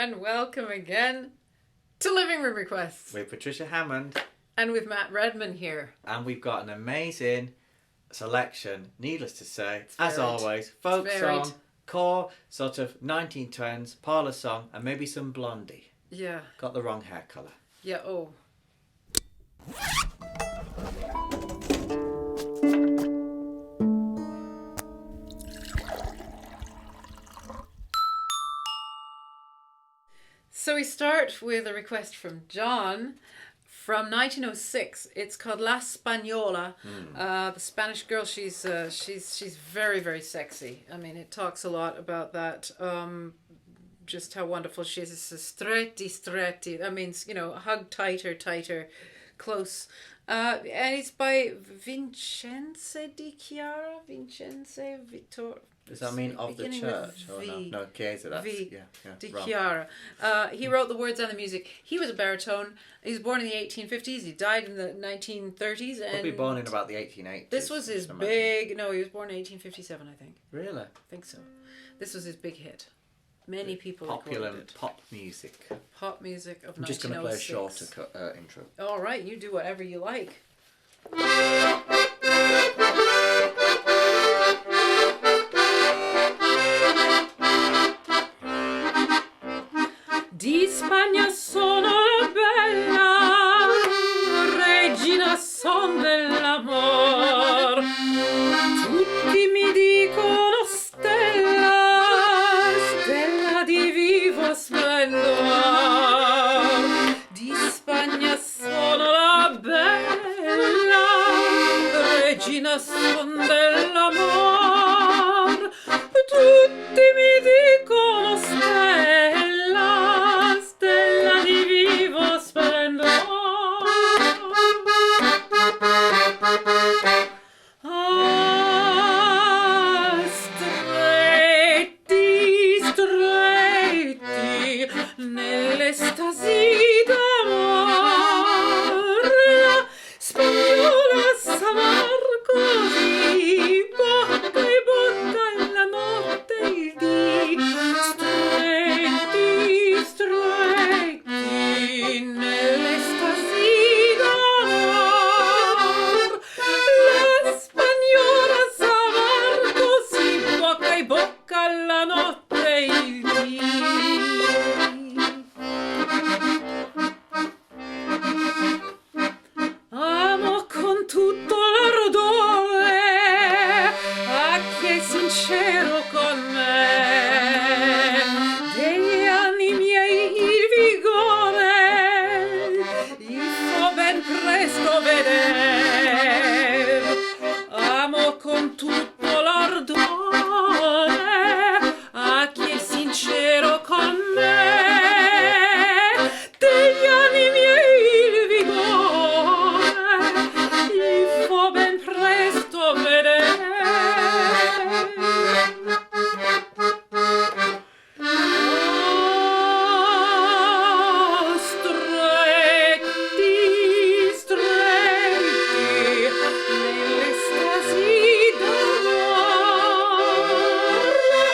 and welcome again to Living Room Requests. With Patricia Hammond. And with Matt Redman here. And we've got an amazing selection, needless to say, as always. Folk song, core, sort of 1920s, parlour song, and maybe some Blondie. Yeah. Got the wrong hair colour. Yeah, oh. So we start with a request from John from 1906. It's called La Spagnola. The Spanish girl. She's very, very sexy. I mean, it talks a lot about that. Just how wonderful she is. It's stretti. That means, you know, hug tighter, close. And it's by Vincenzo di Chiara. Vincenzo Vittor. Does that mean of the church? Or no? No, Chiesa, that's... Di Chiara. He wrote the words and the music. He was a baritone. He was born in the 1850s. He died in the 1930s. And probably born in about the 1880s. This was his big... No, he was born in 1857, I think. Really? I think so. This was his big hit. Many people popular recorded it. Pop music. Pop music of 1906. I'm just going to play a shorter intro. All right, you do whatever you like. Di Spagna sono la bella, regina son dell'amor. Tutti mi dicono stella, stella di vivo splendor. Di Spagna sono la bella, regina son dell'amor. Tutti mi dicono stella, stella di vivo splendor. Ah, stretti, nell'estasi d'amor, la spagnola s'amar così, bocca e bocca la notte e il dì. Stretti, nell'estasi d'amor, la spagnola s'amar così, bocca e bocca la notte e il dì. Amo con tutto l'ardore a chi è sincero con me, degli anni miei il vigore il fo ben presto veder. Amo con tutto l'ardore a chi è sincero con me, degli anni miei il vigore il fo ben presto vedere. Oh, stretti, nell'estasi d'amor, la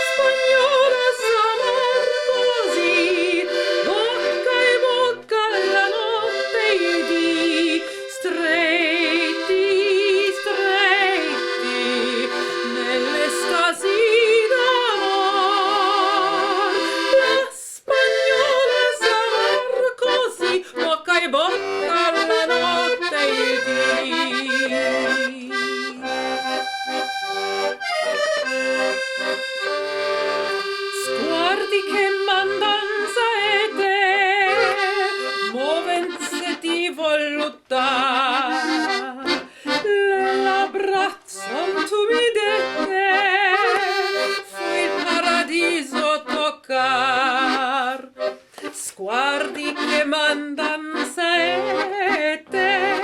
spagnola s'amor così, bocca e bocca la notte e il dì. Stretti, nell'estasi d'amor, la spagnola s'amor così, bocca e bocca la notte e il dì. Sguardi che mandan saete, movenze di voluttà, le labbra son tumidette, fu il paradiso toccar. Sguardi che mandan saete,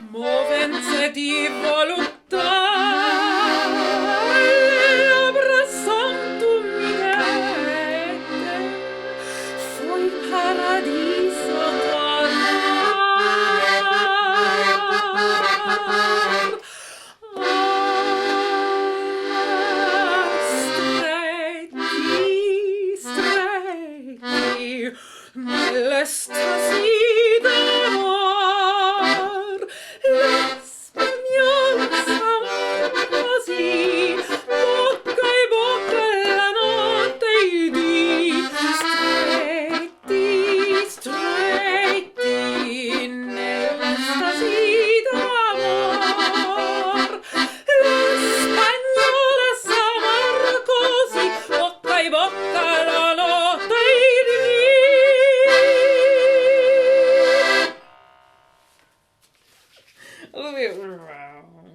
movenze di voluttà, le labbra son tumidette, L'estasi d'amor, la spagnola s'amor così, bocca e bocca la notte di stretti nell'estasi d'amor. La spagnola s'amor così, bocca e bocca la notte di.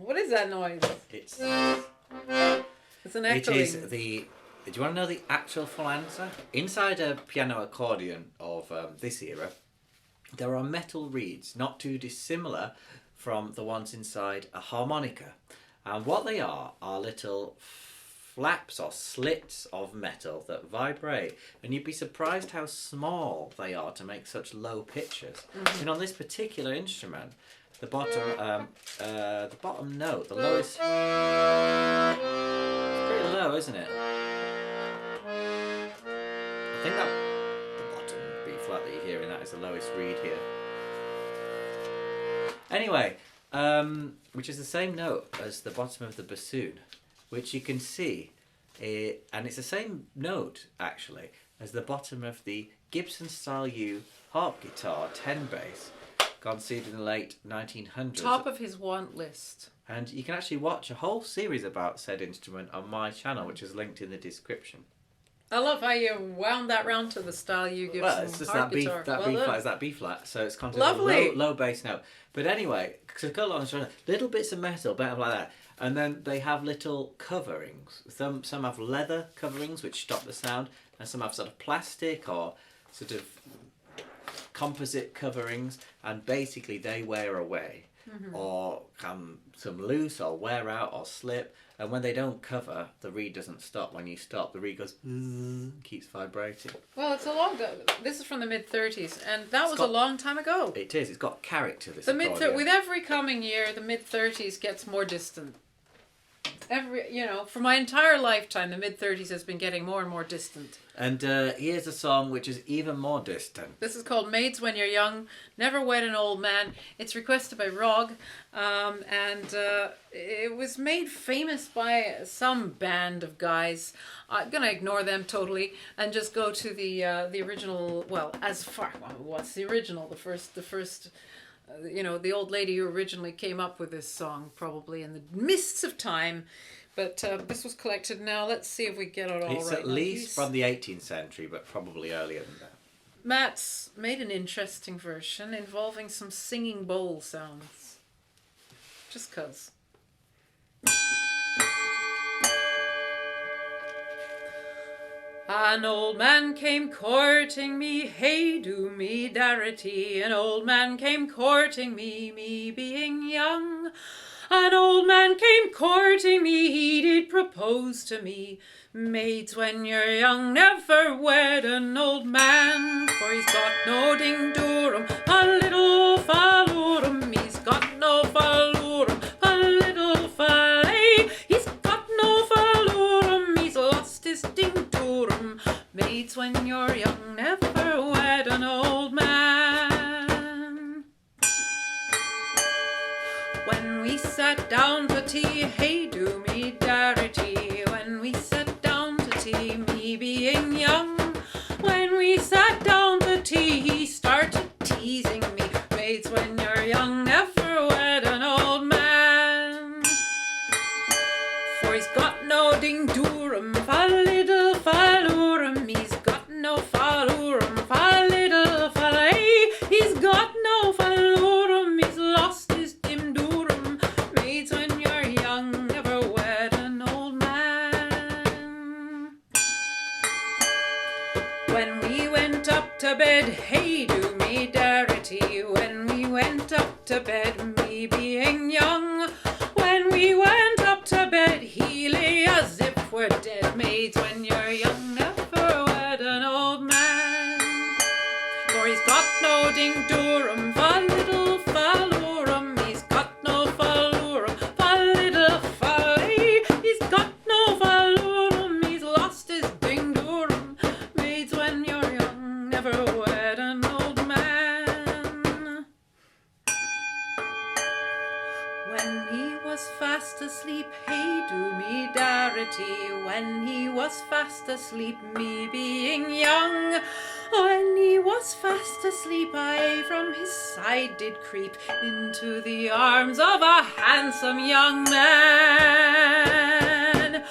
What is that noise? It's an echoing. It is the. Do you want to know the actual full answer? Inside a piano accordion of this era, there are metal reeds not too dissimilar from the ones inside a harmonica. And what they are little flaps or slits of metal that vibrate. And you'd be surprised how small they are to make such low pitches. Mm-hmm. And on this particular instrument, the bottom note, the lowest, it's pretty low, isn't it? I think that the bottom B flat that you're hearing, that is the lowest reed here. Anyway, which is the same note as the bottom of the bassoon, which you can see, and it's the same note actually as the bottom of the Gibson Style U harp guitar 10 bass, conceived in the late 1900s. Top of his want list. And you can actually watch a whole series about said instrument on my channel, which is linked in the description. I love how you wound that round to the Style U Gibson Well, it's just harp that B guitar. flat is that B flat, so it's considered Lovely. a low bass note. But anyway, to go along, little bits of metal, better like that, and then they have little coverings. Some have leather coverings which stop the sound, and some have sort of plastic or sort of composite coverings, and basically they wear away, or come some loose or wear out or slip. And when they don't cover, the reed doesn't stop. When you stop, the reed goes, keeps vibrating. Well, it's a long. This is from the mid-30s, and that was a long time ago. It is. It's got character. This The accordion. with every coming year, the mid-30s gets more distant. For my entire lifetime, the mid-30s has been getting more and more distant. And here's a song which is even more distant. This is called Maids When You're Young, Never Wed an Old Man. It's requested by Rog, and it was made famous by some band of guys. I'm going to ignore them totally and just go to the original, what's the original? The first the old lady who originally came up with this song, probably in the mists of time. But this was collected now. Let's see if we get it all right. It's at least from the 18th century, but probably earlier than that. Matt's made an interesting version involving some singing bowl sounds. Just 'cause. An old man came courting me, hey do me darity. An old man came courting me, me being young. An old man came courting me, he did propose to me. Maids, when you're young, never wed an old man, for he's got no ding-doorum, a little fallorum. He's got no fallorum, a little fallet. He's got no fallorum, he's lost his ding-doorum. Maids, when you're young, never wed an old man. When we sat down to tea, hey do me darity. When we sat down to tea, me being young. When we sat down to tea, he started teasing me. Maids, when you're young, never wed an old man, for he's got no ding-doorum, fa little fallorum. He's got no fallorum, fa little fallet. He's got no fallorum, he's lost his dim-doorum. Maids, when you're young, never wed an old man. When we went up to bed, hey do me darity. When we went up to bed, me being young. When we went up to bed, he lay as if we're dead. Maids, when you're young, never wed an old man, for he's got no ding-doorum, fa little fallorum. He's got no fallorum, fa little fallet. He's got no fallorum, he's lost his ding-doorum. Maids, when you're young, never wed an when he was fast asleep, hey, do me darity. When he was fast asleep, me being young. When he was fast asleep, I from his side did creep into the arms of a handsome young man.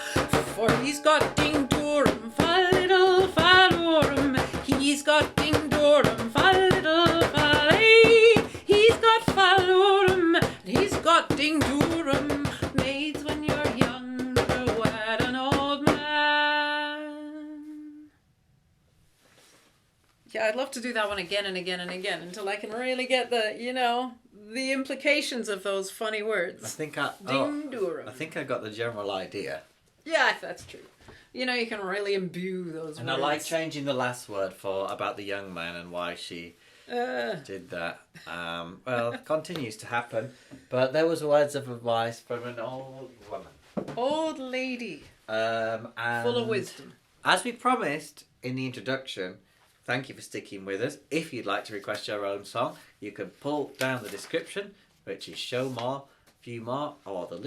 For he's got ding durum, fa little fa durum. He's got ding durum, fa little fa lay. He's got fa durum, he's got ding durum. Maids, when you're young, never wed an old man. Yeah, I'd love to do that one again and again and again until I can really get the, you know, the implications of those funny words. I think Ding durum. I think I got the general idea. Yeah, that's true. You know, you can really imbue those And words. I like changing the last word for about the young man and why she did that. Well, it continues to happen. But there was words of advice from an old woman. Old lady. And Full of wisdom. As we promised in the introduction, thank you for sticking with us. If you'd like to request your own song, you can pull down the description, which is show more, view more, or the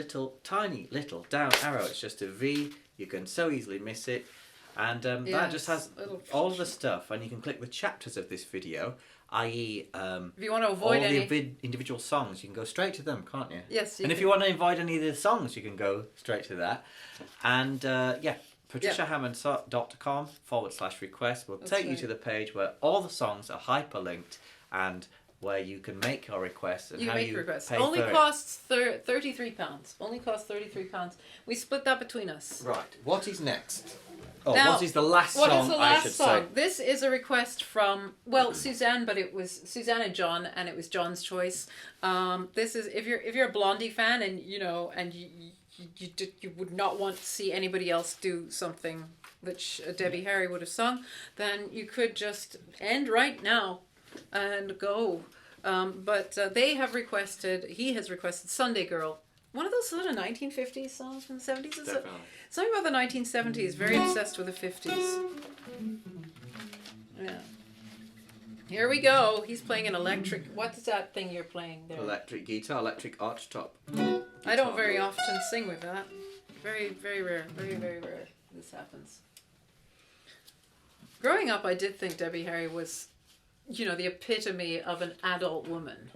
tiny little down arrow. It's just a V. You can so easily miss it. And that just has all the stuff. And you can click the chapters of this video, i.e. if you want to avoid all any... the individual songs, you can go straight to them, can't you? Yes, and if you want to avoid any of the songs, you can go straight to that. And patriciahammondsongs.com/request will take you to the page where all the songs are hyperlinked and where you can make your requests and you how make you requests. pay Only for costs £33. Only costs £33. We split that between us. it. Right. What is next? Oh, Now, what is the last what song? is the I last should song? say. This is a request from Suzanne, but it was Suzanne and John, and it was John's choice. This is if you're a Blondie fan, and you know, and you would not want to see anybody else do something that Debbie Harry would have sung, then you could just end right now and go. But he has requested Sunday Girl. One of those sort of 1950s songs from the 70s. Definitely. Something about the 1970s. Very obsessed with the 50s. Yeah. Here we go. He's playing an electric... What's that thing you're playing there? Electric guitar, electric arch top. I don't very often sing with that. Very, very rare. Very, very rare this happens. Growing up, I did think Debbie Harry was, you know, the epitome of an adult woman.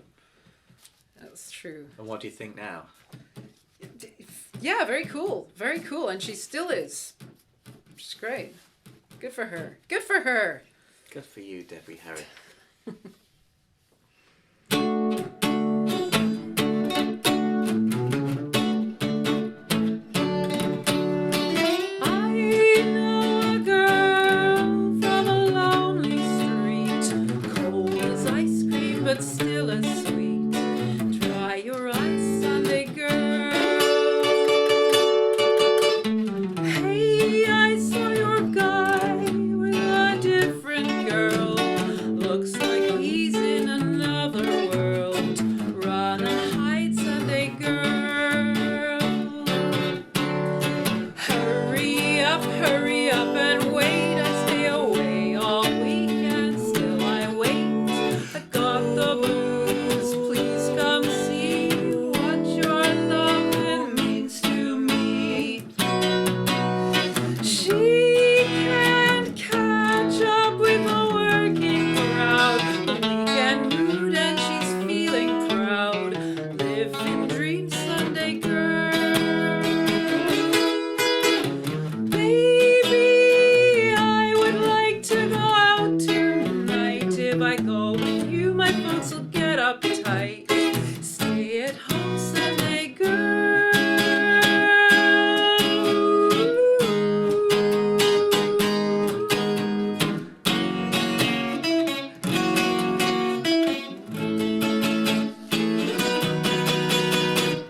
That's true. And what do you think now? Yeah, very cool. Very cool. And she still is. She's great. Good for her. Good for her. Good for you, Debbie Harry. But still as sweet. Dry your eyes, Sunday girl. Hey, I saw your guy with a different girl. Looks like he's in another world. Run and hide, Sunday girl. Hurry up and wait. I stay away all weekend. Still I wait. The blues, please come see what your loving means to me. She can't catch up with the working crowd, the weekend mood, and she's feeling proud. Live in dreams, Sunday girl. Baby, I would like to go out tonight. If I go with you, my folks will get uptight. Stay at home, Sunday girl.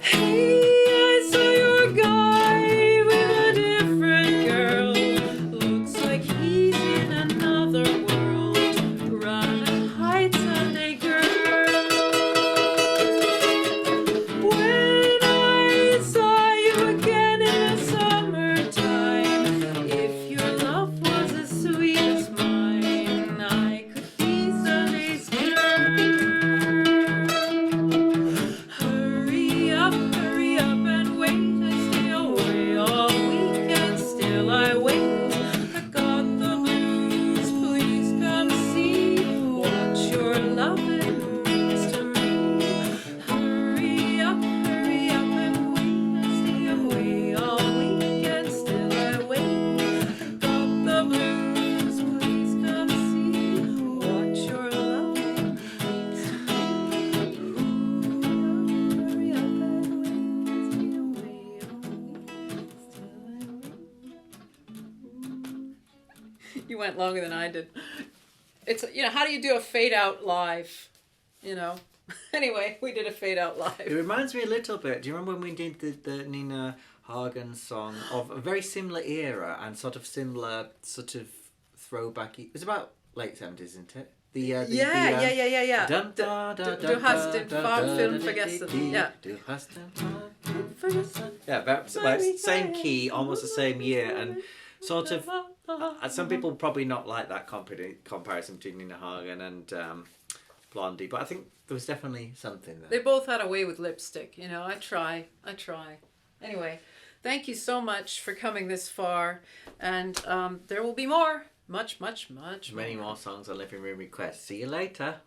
Hey, I saw your guy with a different girl. Looks like he's in another world. Run and hide, Sunday girl. went longer than I did. It's, you know, how do you do a fade out live? You know. Anyway, we did a fade out live. It reminds me a little bit. Do you remember when we did the Nina Hagen song of a very similar era and sort of similar sort of throwbacky? It was about late 70s, isn't it? Yeah. Du hast den Film vergessen. Yeah. Du hast den Film. Yeah, about like same key, almost the same year, and sort of. Some people probably not like that comparison between Nina Hagen and Blondie, but I think there was definitely something there. They both had a way with lipstick, you know. I try. Anyway, thank you so much for coming this far, and there will be more. Much Many more songs on Living Room Requests. See you later.